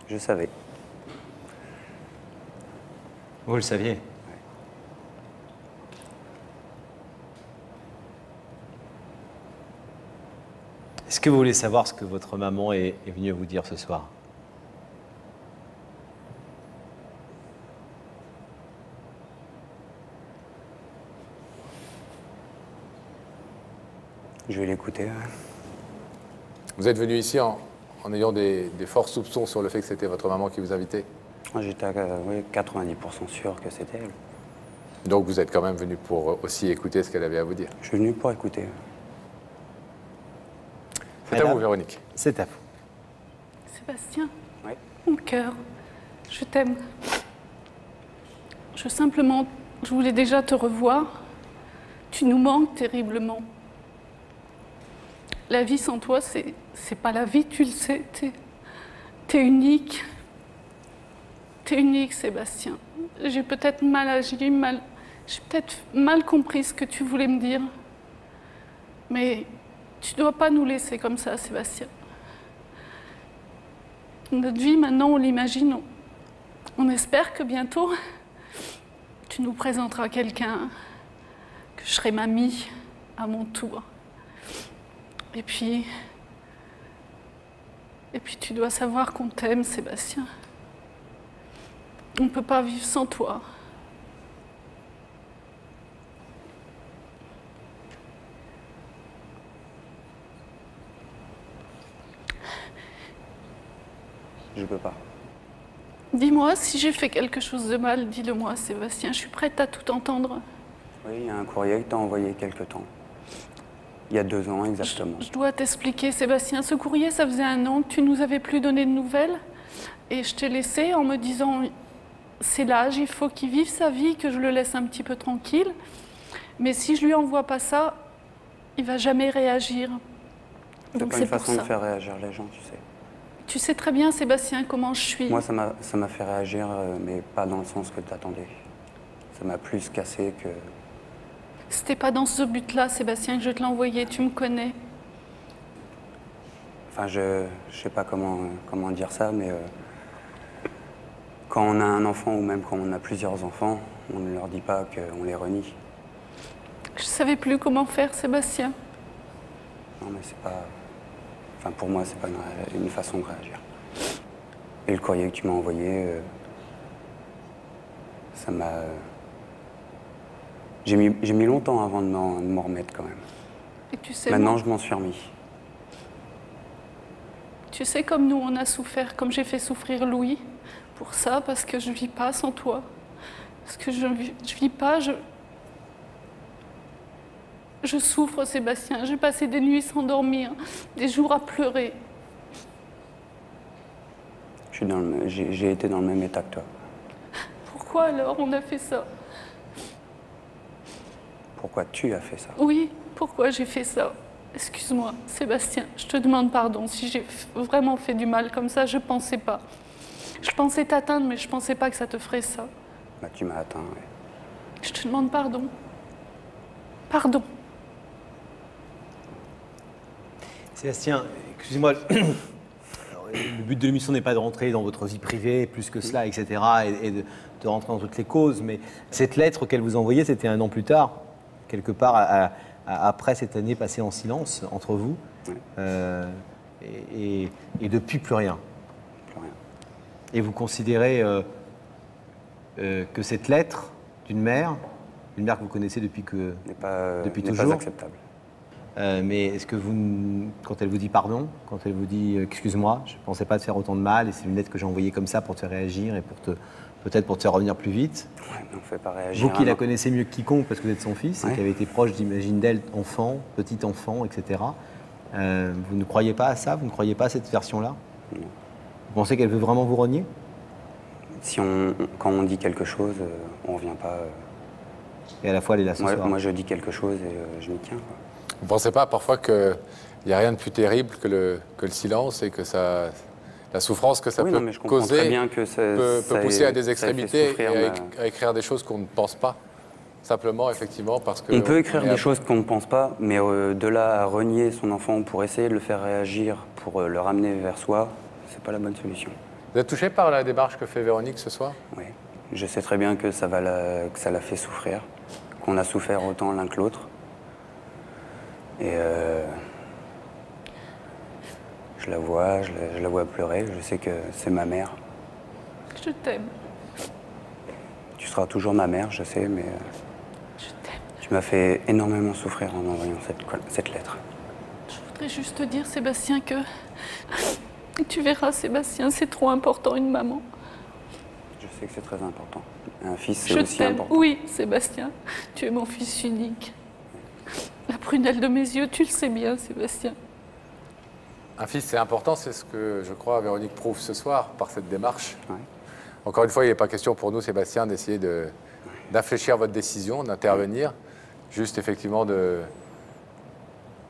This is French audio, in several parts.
Je savais. Vous le saviez? Ouais. Est-ce que vous voulez savoir ce que votre maman est venue vous dire ce soir? Je vais l'écouter. Ouais. Vous êtes venu ici en ayant des forts soupçons sur le fait que c'était votre maman qui vous invitait? J'étais à oui, 90% sûr que c'était elle. Donc vous êtes quand même venu pour aussi écouter ce qu'elle avait à vous dire? Je suis venu pour écouter. C'est à vous, Véronique. C'est à vous. Sébastien, Oui. mon cœur, je t'aime. Je voulais déjà te revoir. Tu nous manques terriblement. La vie sans toi, c'est pas la vie, tu le sais. T'es unique. T'es unique, Sébastien. J'ai peut-être mal agi, j'ai peut-être mal compris ce que tu voulais me dire. Mais tu dois pas nous laisser comme ça, Sébastien. Notre vie, maintenant, on l'imagine. On espère que bientôt, tu nous présenteras quelqu'un, que je serai mamie à mon tour. Et puis tu dois savoir qu'on t'aime, Sébastien. On ne peut pas vivre sans toi. Je peux pas. Dis-moi, si j'ai fait quelque chose de mal, dis-le-moi, Sébastien. Je suis prête à tout entendre. Oui, il y a un courrier que tu as envoyé quelque temps. Il y a 2 ans exactement. Je dois t'expliquer, Sébastien. Ce courrier, ça faisait 1 an que tu nous avais plus donné de nouvelles. Et je t'ai laissé en me disant, c'est l'âge, il faut qu'il vive sa vie, que je le laisse un petit peu tranquille. Mais si je lui envoie pas ça, il va jamais réagir. C'est pas une façon de faire réagir les gens, tu sais. Tu sais très bien, Sébastien, comment je suis. Moi, ça m'a fait réagir, mais pas dans le sens que tu attendais. Ça m'a plus cassé que... C'était pas dans ce but-là, Sébastien, que je te l'ai envoyé, tu me connais. Enfin, je sais pas comment dire ça, mais quand on a un enfant ou même quand on a plusieurs enfants, on ne leur dit pas qu'on les renie. Je savais plus comment faire, Sébastien. Non, mais c'est pas... Enfin, pour moi, c'est pas une façon de réagir. Et le courrier que tu m'as envoyé, ça m'a... J'ai mis longtemps avant de m'en remettre quand même. Et tu sais, maintenant, je m'en suis remis. Tu sais comme nous, on a souffert, comme j'ai fait souffrir Louis pour ça, parce que je vis pas sans toi. Parce que je vis pas, je souffre, Sébastien. J'ai passé des nuits sans dormir, des jours à pleurer. J'ai été dans le même état que toi. Pourquoi alors on a fait ça? Pourquoi tu as fait ça? Oui, pourquoi j'ai fait ça? Excuse-moi, Sébastien, je te demande pardon. Si j'ai vraiment fait du mal comme ça, je pensais pas. Je pensais t'atteindre, mais je pensais pas que ça te ferait ça. Bah, tu m'as atteint, oui. Je te demande pardon. Pardon. Sébastien, excusez-moi, le but de l'émission n'est pas de rentrer dans votre vie privée, plus que cela, etc., et de rentrer dans toutes les causes, mais cette lettre qu'elle vous envoyait, c'était 1 an plus tard, quelque part après cette année passée en silence entre vous, Oui. et depuis plus rien. Plus rien. Et vous considérez que cette lettre d'une mère que vous connaissez depuis toujours, pas acceptable. Mais est-ce que vous, quand elle vous dit pardon, quand elle vous dit excuse-moi, je ne pensais pas te faire autant de mal et c'est une lettre que j'ai envoyée comme ça pour te faire réagir et peut-être pour te faire revenir plus vite. Ouais, mais on ne fait pas réagir. Vous qui la connaissez mieux que quiconque parce que vous êtes son fils Ouais. et qui avez été proche, j'imagine, d'elle, enfant, petit enfant, etc. Vous ne croyez pas à ça? Vous ne croyez pas à cette version-là? Non. Vous pensez qu'elle veut vraiment vous renier? Quand on dit quelque chose, on ne revient pas. Et à la fois, elle est là ce soir. Moi, je dis quelque chose et je m'y tiens, quoi. Vous ne pensez pas parfois qu'il n'y a rien de plus terrible que le silence et que la souffrance que ça Oui, peut non, mais je comprends causer très bien que peut pousser à des extrémités souffrir, et à écrire des choses qu'on ne pense pas? Simplement, effectivement, parce que... On peut écrire des choses qu'on ne pense pas, mais de là à renier son enfant pour essayer de le faire réagir, pour le ramener vers soi, c'est pas la bonne solution. Vous êtes touché par la démarche que fait Véronique ce soir? Oui. Je sais très bien que ça la fait souffrir, qu'on a souffert autant l'un que l'autre. Et je la vois pleurer. Je sais que c'est ma mère. Je t'aime. Tu seras toujours ma mère, je sais, mais Je t'aime. tu m'as fait énormément souffrir en m'envoyant cette lettre. Je voudrais juste te dire, Sébastien, que tu verras, Sébastien, c'est trop important, une maman. Je sais que c'est très important. Un fils, Je c'est aussi t'aime. important. Oui, Sébastien, tu es mon fils unique. La prunelle de mes yeux, tu le sais bien, Sébastien. Un fils, c'est important, c'est ce que je crois Véronique prouve ce soir par cette démarche. Ouais. Encore une fois, il n'est pas question pour nous, Sébastien, d'essayer d'infléchir votre décision, d'intervenir. Juste effectivement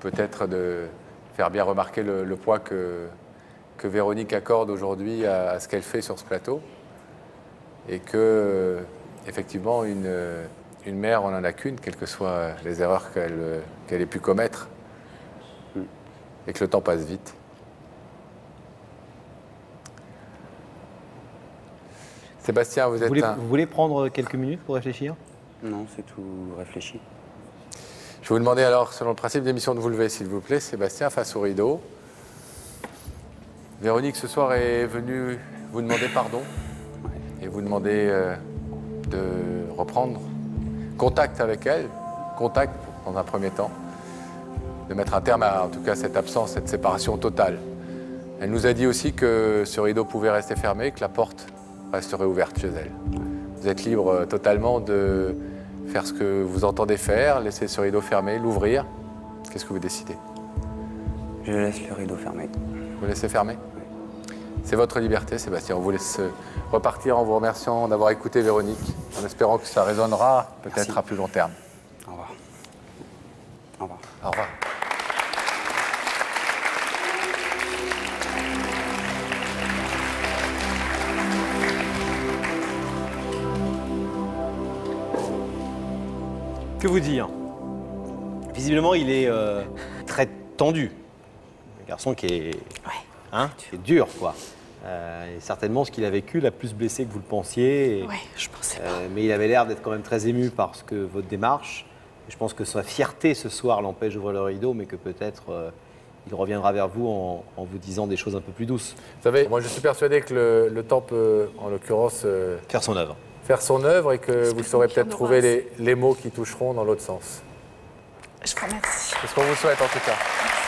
peut-être de faire bien remarquer le poids que Véronique accorde aujourd'hui à ce qu'elle fait sur ce plateau. Et que, effectivement, une mère, on n'en a qu'une, quelles que soient les erreurs qu'elle ait pu commettre. Et que le temps passe vite. Sébastien, vous êtes Vous voulez prendre quelques minutes pour réfléchir? Non, c'est tout réfléchi. Je vais vous demander alors, selon le principe d'émission, de vous lever, s'il vous plaît, Sébastien, face au rideau. Véronique, ce soir, est venue vous demander pardon et vous demander de reprendre contact avec elle, contact dans un premier temps, de mettre un terme à, en tout cas, cette absence, cette séparation totale. Elle nous a dit aussi que ce rideau pouvait rester fermé, que la porte resterait ouverte chez elle. Vous êtes libre totalement de faire ce que vous entendez faire, laisser ce rideau fermé, l'ouvrir. Qu'est-ce que vous décidez? Je laisse le rideau fermé. Vous laissez fermer? C'est votre liberté, Sébastien. On vous laisse repartir en vous remerciant d'avoir écouté Véronique, en espérant que ça résonnera peut-être à plus long terme. Au revoir. Au revoir. Au revoir. Que vous dire? Visiblement, il est très tendu. Un garçon qui est, qui est dur, quoi. Et certainement, ce qu'il a vécu l'a plus blessé que vous le pensiez. Oui, je pensais pas. Mais il avait l'air d'être quand même très ému par votre démarche. Et je pense que sa fierté ce soir l'empêche d'ouvrir le rideau, mais que peut-être il reviendra vers vous en vous disant des choses un peu plus douces. Vous savez, moi je suis persuadé que le temps peut, en l'occurrence, Faire son œuvre. faire son œuvre et que vous Esprit saurez de peut-être Pierre trouver Doras. les mots qui toucheront dans l'autre sens. Je vous remercie. C'est ce qu'on vous souhaite en tout cas. Merci.